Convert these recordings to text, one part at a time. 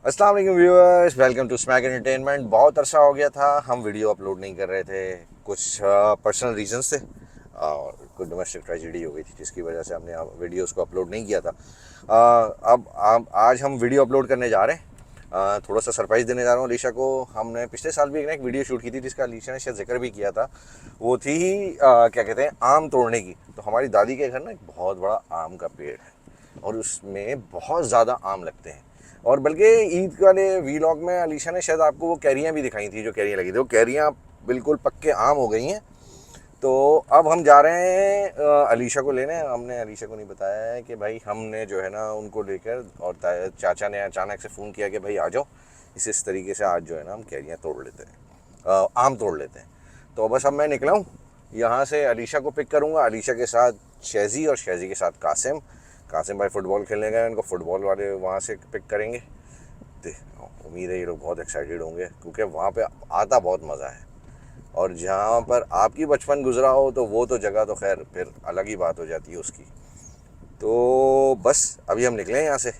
अस्सलाम वालेकुम viewers, welcome to Smack Entertainment. बहुत अरसा हो गया था हम वीडियो अपलोड नहीं कर रहे थे, कुछ पर्सनल रीजंस थे और कुछ डोमेस्टिक ट्रेजेडी हो गई थी जिसकी वजह से हमने वीडियोस को अपलोड नहीं किया था। अब आज हम वीडियो अपलोड करने जा रहे हैं। थोड़ा सा सरप्राइज़ देने जा रहा हूँ अलीशा को। हमने पिछले साल भी एक वीडियो शूट की थी जिसका अलीशा ने शायद जिक्र भी किया था। वो थी क्या कहते हैं, आम तोड़ने की। तो हमारी दादी के घर ना एक बहुत बड़ा आम का पेड़ है और उसमें बहुत ज़्यादा आम लगते हैं। और बल्कि ईद वाले वीलॉग में अलीशा ने शायद आपको वो कैरियाँ भी दिखाई थी, जो कैरियाँ लगी थी वो कैरियाँ बिल्कुल पक्के आम हो गई हैं। तो अब हम जा रहे हैं अलीशा को लेने। हमने अलीशा को नहीं बताया है कि भाई हमने जो है ना उनको लेकर, और चाचा ने अचानक से फ़ोन किया कि भाई आ जाओ, इस तरीके से आज जो है ना हम कैरियाँ तोड़ लेते हैं, आम तोड़ लेते हैं। तो बस अब मैं निकला हूँ यहाँ से, अलीशा को पिक करूँगा। अलीशा के साथ शहज़ी और शहज़ी के साथ कासिम भाई फुटबॉल खेलने गए, उनको फुटबॉल वाले वहाँ से पिक करेंगे। उम्मीद है ये लोग बहुत एक्साइटेड होंगे क्योंकि वहाँ पे आता बहुत मज़ा है। और जहाँ पर आपकी बचपन गुजरा हो तो वो तो जगह तो खैर फिर अलग ही बात हो जाती है उसकी। तो बस अभी हम निकले यहाँ से।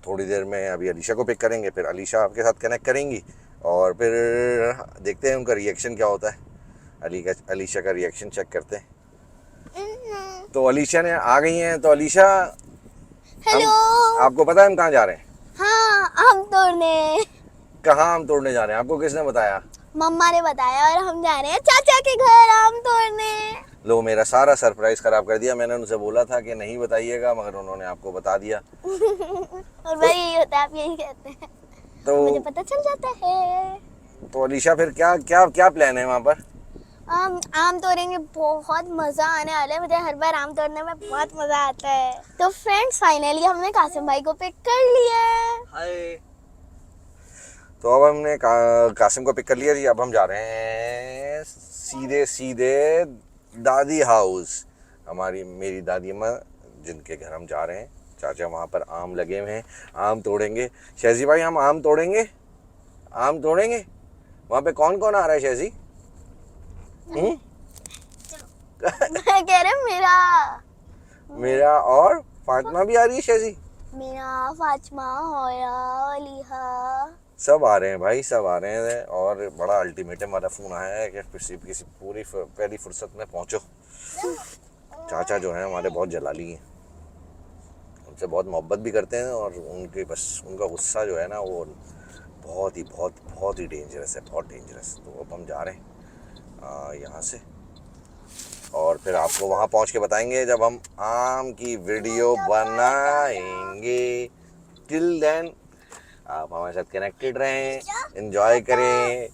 थोड़ी देर में अभी अलीशा को पिक करेंगे, फिर अलीशा आपके साथ कनेक्ट करेंगी और फिर देखते हैं उनका रिएक्शन क्या होता है। अलीशा का रिएक्शन चेक करते हैं। तो अलीशा ने आ गई हैं। तो अलीशा, हेलो, आपको पता है हम कहाँ जा रहे हैं? हाँ, आम तोड़ने। कहाँ आम तोड़ने जा रहे हैं? आपको किसने बताया? मम्मा ने बताया और हम जा रहे हैं चाचा के घर आम तोड़ने। लो, मेरा सारा सरप्राइज खराब कर दिया। मैंने उनसे बोला था कि नहीं बताइएगा, मगर उन्होंने आपको बता दिया। और भाई यही होता है, आप यही कहते हैं तो मुझे पता चल जाता है। तो अलीशा फिर क्या क्या क्या प्लान है वहाँ पर? आम तोड़ेंगे, बहुत मजा आने वाला है। मुझे हर बार आम तोड़ने में बहुत मजा आता है। तो फ्रेंड्स, फाइनली हमने कासिम भाई को पिक कर लिया है। हाय। तो अब हमने कासिम को पिक कर लिया जी। अब हम जा रहे हैं सीधे सीधे दादी हाउस। मेरी दादी अम्मा जिनके घर हम जा रहे हैं। चाचा वहाँ पर आम लगे हुए हैं, आम तोड़ेंगे। शहज़ी भाई, हम आम तोड़ेंगे, आम तोड़ेंगे। वहाँ पे कौन कौन आ रहा है शहज़ी? मैं कह रहा हूँ मेरा और फातिमा भी आ रही है शहज़ी। मेरा फातिमा और अलीहा सब आ रहे हैं भाई, सब आ रहे हैं। और बड़ा अल्टीमेटम वाला फ़ोन आया है कि किसी पूरी पहली फुर्सत में पहुंचो। चाचा जो हैं हमारे बहुत जलाली हैं, उनसे बहुत मोहब्बत भी करते हैं और उनका गुस्सा जो है ना वो बहुत ही डेंजरस है, बहुत डेंजरस। तो अब हम जा रहे हैं यहाँ से और फिर आपको वहाँ पहुँच के बताएंगे जब हम आम की वीडियो बनाएंगे। टिल देन आप हमारे साथ कनेक्टेड रहें, एंजॉय करें।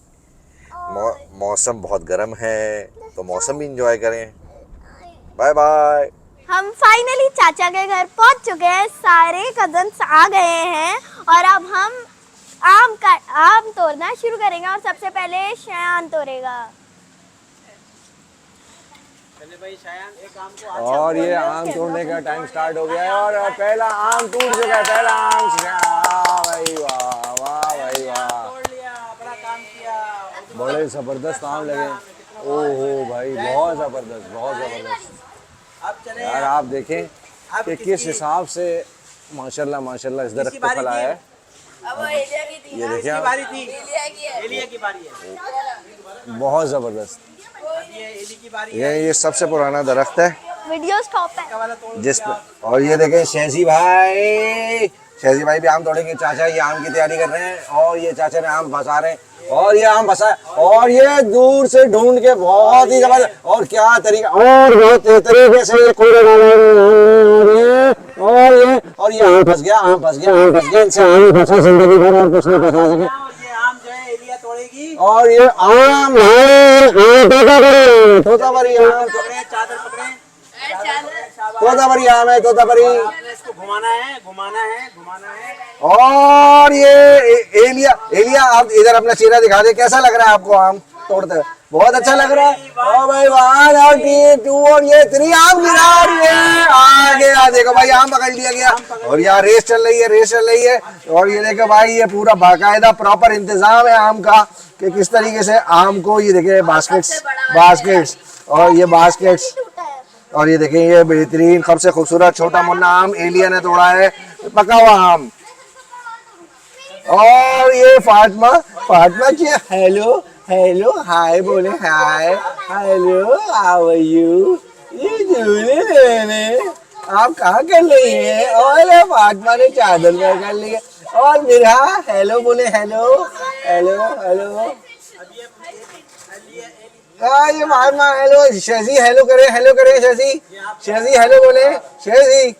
मौसम बहुत गर्म है तो मौसम भी एंजॉय करें। Bye bye. हम फाइनली चाचा के घर पहुंच चुके हैं। सारे कजन्स आ गए हैं और अब हम आम तोड़ना शुरू करेंगे। और सबसे पहले शायान तोड़ेगा। भाई शायान, एक आम को और ये आम तोड़ने का टाइम स्टार्ट हो गया है और पहला आम टूट चुका है। पहला आम, वाह भाई वाह, वाह भाई वाह, तोड़ लिया, बड़ा काम किया। बड़े जबरदस्त आम लगे। ओहो भाई, बहुत जबरदस्त, बहुत जबरदस्त। अब चले यार आप देखें कि किस हिसाब से माशाल्लाह इस दरख्त पे फल आया है। ये देखिए आप, बारी थी, एलिया की बारी है। बहुत जबरदस्त। ये एली की बारी ये सबसे पुराना दरख्त है वीडियो स्टॉप है जिस पर, और ये देखें शहज़ी भाई भी आम तोड़ेंगे। चाचा ये आम की तैयारी कर रहे हैं और ये चाचा ने आम फंसा रहे हैं और ये आम फंसा और ये दूर से ढूंढ के बहुत ही जबरदस्त और क्या तरीका, और बहुत तरीके से ये कूड़े और ये आम फंस गया इनसे आम फंसा जिंदगी भर और कुछ नहीं फंसा सके। ये आम जो है एलिया तोड़ेगी। और ये आम तोतापरी आम, चादर पकड़े, तोतापरी आम है, तोतापरी। इसको घुमाना है। और ये एलिया आप इधर अपना चेहरा दिखा दे, कैसा लग रहा है आपको आम तोड़ते हुए? बहुत अच्छा लग रहा है। ओ भाई 1 और 2 और ये 3 आम गिरा और ये आ गया। देखो भाई आम पकड़ लिया गया और यहाँ रेस चल रही है। और ये देखो भाई, ये पूरा बाकायदा प्रॉपर इंतजाम है आम का कि किस तरीके से आम को, ये देखे बास्केट्स और ये बास्केट्स। और ये देखें, ये बेहतरीन सबसे खूबसूरत छोटा मुन्ना आम एलिया ने तोड़ा है। पका हुआ आम। और ये फातिमा, फातिमा क्या, हेलो हेलो हाय बोले, hi hello how are you, ये झूले लेने आप कहाँ कर रही हैं? और फातिमा ने चादर में कर लिया। और मेरा हेलो बोले, हेलो हेलो हेलो। हाँ ये फातिमा हेलो, शजी हेलो करे शजी, शजी हेलो बोले, शजी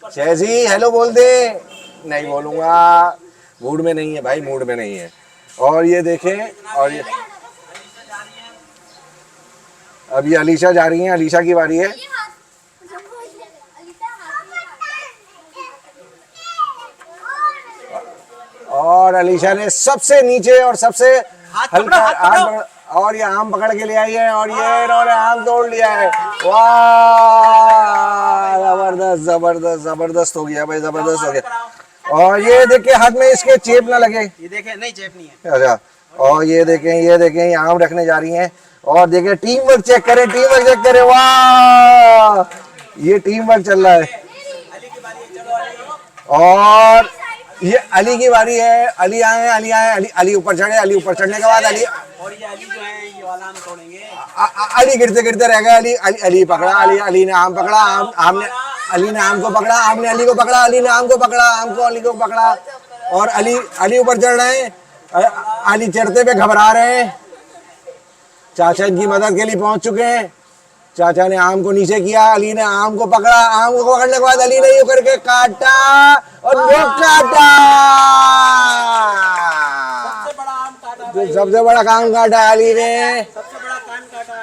शजी हेलो बोल दे। नहीं बोलूंगा, मूड में नहीं है भाई, मूड में नहीं है। और ये देखें, और ये अब ये अलीशा जा रही है, अलीशा की बारी है। और अलीशा ने सबसे नीचे और सबसे हल्का हाथ, और ये आम पकड़ के ले आई है, और ये इन्होंने आम तोड़ लिया है। वाह जबरदस्त जबरदस्त जबरदस्त हो गया भाई, जबरदस्त हो गया। और ये देखे हाथ में इसके चेप ना लगे, ये देखें, नहीं चेप नहीं है। अच्छा। और ये देखें ये आम रखने जा रही हैं। और देखें टीम वर्क चेक करें, टीम वर्क चेक करें, वाह ये टीम वर्क चल रहा है। अली की बारी है, चलो अली। और ये अली की बारी है, अली आए अली ऊपर चढ़े, अली ऊपर चढ़ने के बाद अली, और ये अली जो है ये वाला हम तोड़ेंगे। अली गिरते गिरते रह गए, अली पकड़ा, अली ने आम पकड़ा, आम ने अली ने आम को पकड़ा, आम ने अली को पकड़ा, अली ने आम को पकड़ा, आम को अली को पकड़ा। और अली ऊपर चढ़ रहे हैं, अली चढ़ते पे घबरा रहे हैं। चाचा इनकी मदद के लिए पहुंच चुके हैं। चाचा ने आम को नीचे किया, अली ने आम को पकड़ा, आम को पकड़ने के बाद अली ने यूं करके काटा और वो काटा, सबसे बड़ा आम काटा, जो सबसे बड़ा काम काटा अली ने। सबसे बड़ा कान काटा।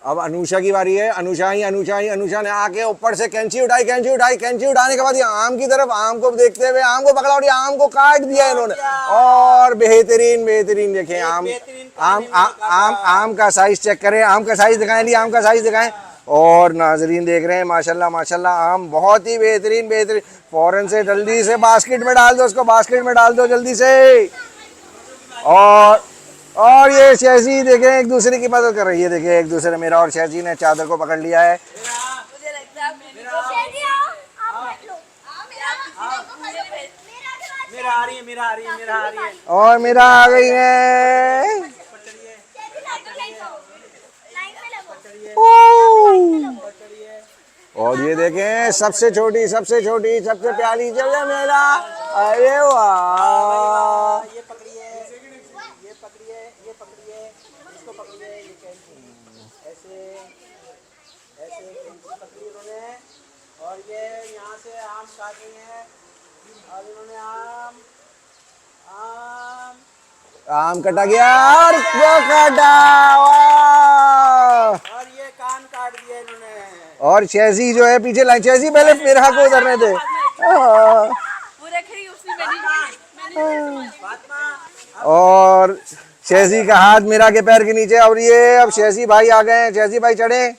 अब अनुषा की बारी है, अनुषा ने आके ऊपर से कैंची उठाई, कैंची उठाने के बाद ये आम की तरफ, आम को देखते हुए आम को पकड़ा और ये आम को काट दिया इन्होंने। और बेहतरीन देखें आम का साइज चेक करें, आम का साइज दिखाएं, आम का साइज दिखाएं। और नाजरीन देख रहे हैं माशाल्लाह आम बहुत ही बेहतरीन। फौरन से जल्दी से बास्केट में डाल दो, उसको बास्केट में डाल दो जल्दी से। और ये शहजी देखें एक दूसरे की मदद कर रही है, देखें एक दूसरे, मेरा और शहजी ने चादर को पकड़ लिया है। मेरा आ रही है। और मेरा आ गई है। और ये देखें सबसे छोटी सबसे प्यारी जगह मेरा, अरे वाह। ये पकड़िए, इसको पकड़िए, ये कैंची ऐसे कैंची पकड़ी उन्होंने। और ये यहाँ से आम काट रही हैं, और इन्होंने आम कटा गया और वो काटा, वाह। और ये कान काट दिया इन्होंने। और शहजी जो है पीछे लाइन, शहजी पहले मेरा को उधरने दे। और शहजी का हाथ मीरा के पैर के नीचे। और ये अब शहजी भाई आ गए हैं, शहजी भाई चढ़े।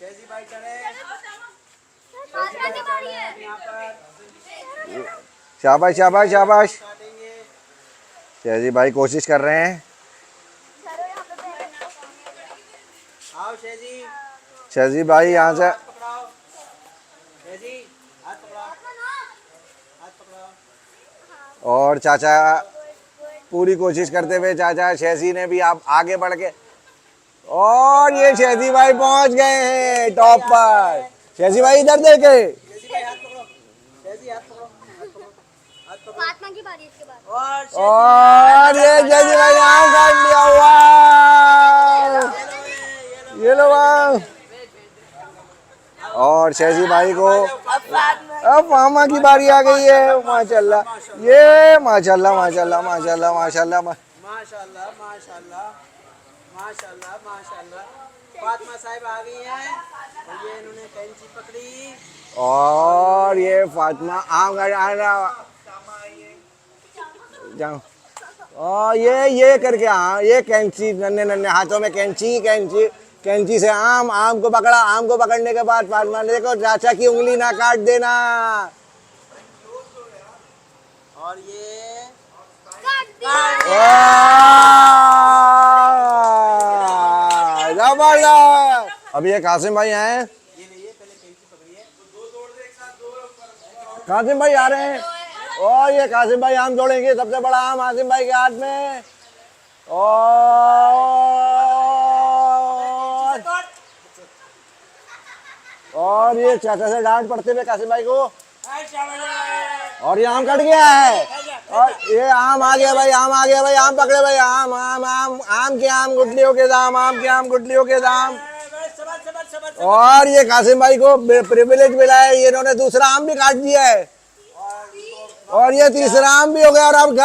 शाबाश शाबाश शाबाश। शहजी भाई कोशिश कर रहे हैं। आओ शेजी, शहजी भाई यहाँ से, पकड़ाओ शेजी, हाथ पकड़ाओ, हाथ पकड़ाओ। और चाचा पूरी कोशिश करते हुए, चाचा शहजी ने भी आप आगे बढ़ के, और ये शहजी भाई पहुंच गए हैं टॉप पर। शहजी भाई इधर देखे, शेजी भाई हाथ पकड़ो, शेजी हाथ पकड़ो, हाथ पकड़ो। फातिमा की बारी इसके बाद। और ये शहजी भाई आम काट लिया हुआ। ये लो वाह। और शहजी भाई को अब मामा की बारी आ गई है, माशाल्लाह। ये माशाल्लाह माशाल्लाह माशाल्लाह माशाल्लाह। माशाल्लाह माशाल्लाह माशाल्लाह माशाल्लाह। फातिमा साहिब आ गई हैं, और ये इन्होंने कैंची पकड़ी। और ये फातिमा आम जाओ। और ये करके ये कैंची, नन्हे हाथों में कैंची से आम को पकड़ा। आम को पकड़ने के बाद फातिमा ने देखो चाचा की उंगली ना काट देना। और ये जबरदस्त। अब ये कासिम भाई हैं, ले, पहले कैंची पकड़िए। कासिम भाई आ रहे हैं और ये कासिम भाई आम तोड़ेंगे, सबसे बड़ा आम कासिम भाई के हाथ में। और ये चाचा से डांट पड़ते हुए कासिम भाई को। और ये आम कट गया है और ये आम आ गया भाई, आम आ गया भाई, आम पकड़े भाई, आम आम आम आम के आम गुठलियों के दाम, आम के आम गुठलियों के दाम। और ये कासिम भाई को प्रिविलेज मिला है, ये इन्होंने दूसरा आम भी काट दिया है और ये तीसरा आम भी हो गया। और अब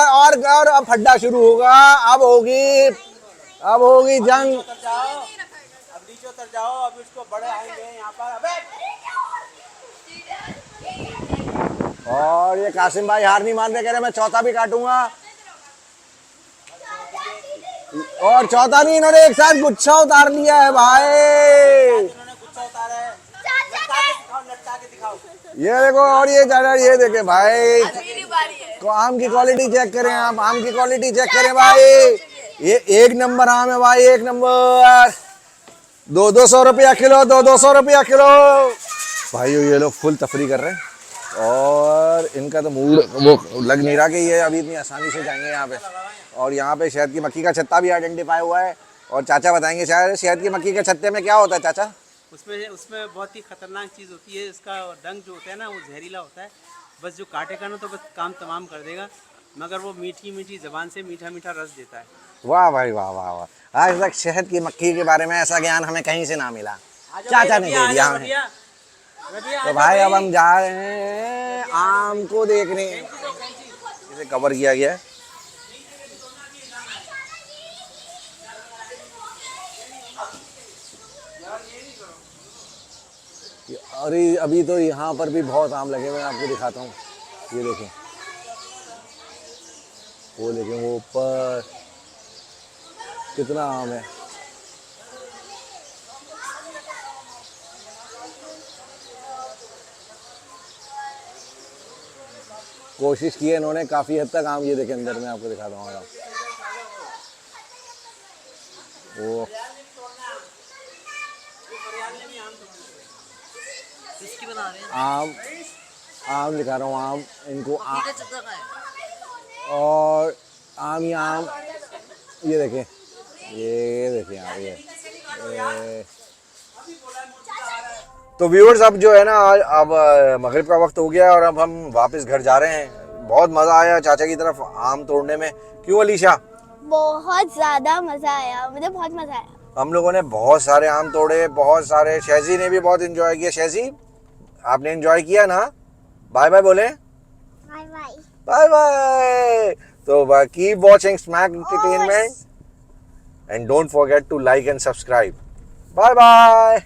और अब फड्डा शुरू होगा, अब होगी जंग। अब नीचे उतर जाओ, अब इसको बड़े आएंगे यहाँ पर। अबे और ये कासिम भाई हार नहीं मान रहे, कह रहे मैं चौथा भी काटूंगा। और चौथा नहीं, इन्होंने एक साथ गुच्छा उतार लिया है भाई। इन्होंने गुच्छा उतारा है। लटका के दिखाओ। ये देखो, और ये चाचा, ये देखे भाई, आम की क्वालिटी चेक करें आप, आम की क्वालिटी चेक करें भाई। ये एक नंबर आम है भाई, एक नंबर। 200 रुपया किलो, 200 रुपया किलो भाई। ये लोग फुल तफरी कर रहे हैं और इनका तो मूड वो लग नहीं रहा कि ये अभी इतनी आसानी से जाएंगे यहाँ पे। और यहाँ पे शहद की मक्खी का छत्ता भी आइडेंटिफाई हुआ है और चाचा बताएंगे शायद शहद की मक्खी के छत्ते में क्या होता है चाचा। उसमें बहुत ही खतरनाक चीज़ होती है, इसका डंक जो होता है ना वो जहरीला होता है। बस जो काटेगा ना तो बस काम तमाम कर देगा, मगर वो मीठी मीठी ज़बान से मीठा मीठा रस देता है। वाह भाई वाह वाह वाह, आज तक शहद की मक्खी के बारे में ऐसा ज्ञान हमें कहीं से ना मिला, चाचा ने दे दिया हमें। तो भाई अब हम जा रहे हैं आम को देखने, इसे कवर किया गया है। अरे अभी तो यहाँ पर भी बहुत आम लगे हुए हैं, आपको दिखाता हूँ। ये देखें, वो देखें, वो ऊपर कितना आम है। कोशिश की है इन्होंने काफी हद तक आम। ये देखें अंदर में, आपको दिखाता हूँ आम। वो आम दिखा रहा हूँ, आम इनको और आम ही आम। ये देखें, ये देखें आप, ये तो व्यूअर्स अब जो है ना, अब मगरिब का वक्त हो गया और अब हम वापस घर जा रहे हैं। बहुत मज़ा आया चाचा की तरफ आम तोड़ने में, क्यों अलीशा? बहुत ज्यादा मजा आया, मुझे बहुत मजा आया। हम लोगों ने बहुत सारे आम तोड़े, बहुत सारे। शहजी ने भी बहुत एंजॉय किया। शहजी, आपने एंजॉय किया ना? बाय बाय बोले, बाय बाय बाय बाय। तो keep watching Smack Entertainment and don't forget to like and subscribe. Bye bye.